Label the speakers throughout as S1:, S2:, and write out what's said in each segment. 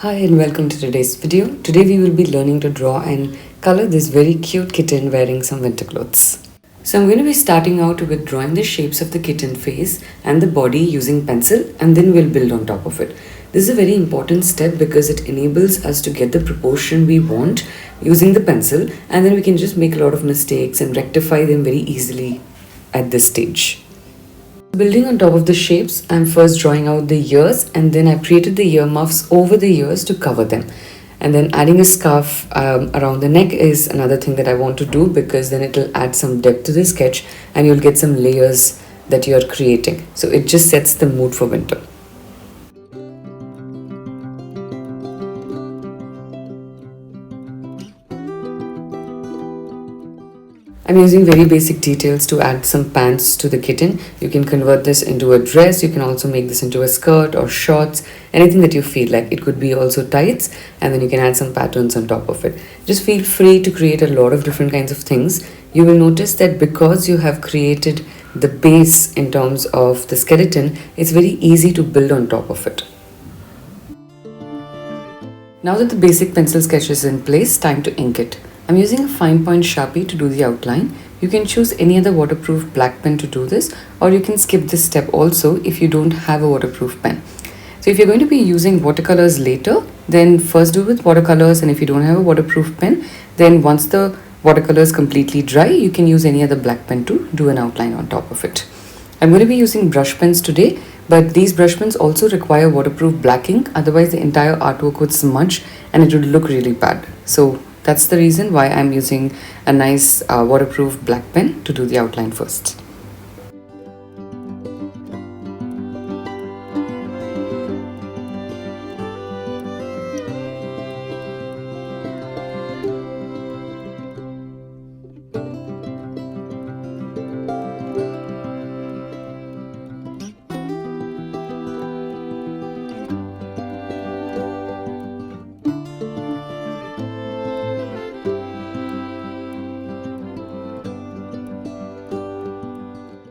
S1: Hi and welcome to today's video. Today we will be learning to draw and color this very cute kitten wearing some winter clothes. So I'm going to be starting out with drawing the shapes of the kitten face and the body using pencil, and then we'll build on top of it. This is a very important step because it enables us to get the proportion we want using the pencil, and then we can just make a lot of mistakes and rectify them very easily at this stage. Building on top of the shapes, I'm first drawing out the ears, and then I've created the ear muffs over the ears to cover them. And then adding a scarf around the neck is another thing that I want to do, because then it'll add some depth to the sketch and you'll get some layers that you're creating. So it just sets the mood for winter. I'm using very basic details to add some pants to the kitten. You can convert this into a dress, you can also make this into a skirt or shorts, anything that you feel like. It could be also tights, and then you can add some patterns on top of it. Just feel free to create a lot of different kinds of things. You will notice that because you have created the base in terms of the skeleton, it's very easy to build on top of it. Now that the basic pencil sketch is in place, time to ink it. I'm using a fine point Sharpie to do the outline. You can choose any other waterproof black pen to do this, or you can skip this step also if you don't have a waterproof pen. So if you're going to be using watercolors later, then first do with watercolors, and if you don't have a waterproof pen, then once the watercolor is completely dry, you can use any other black pen to do an outline on top of it. I'm going to be using brush pens today, but these brush pens also require waterproof black ink, otherwise the entire artwork would smudge and it would look really bad. So that's the reason why I'm using a nice waterproof black pen to do the outline first.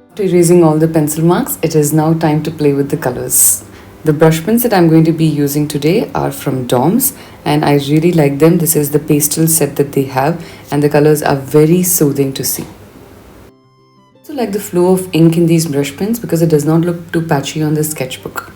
S1: After erasing all the pencil marks, it is now time to play with the colors. The brush pens that I'm going to be using today are from Dom's, and I really like them. This is the pastel set that they have, and the colors are very soothing to see. I also like the flow of ink in these brush pens because it does not look too patchy on the sketchbook.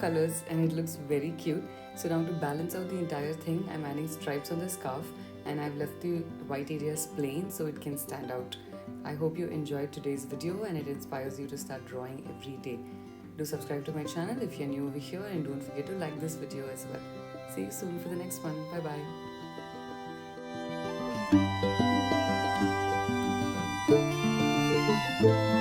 S1: colors and it looks very cute. So now to balance out the entire thing, I'm adding stripes on the scarf and I've left the white areas plain so it can stand out. I hope you enjoyed today's video and it inspires you to start drawing every day. Do subscribe to my channel if you're new over here and don't forget to like this video as well. See you soon for the next one. Bye bye.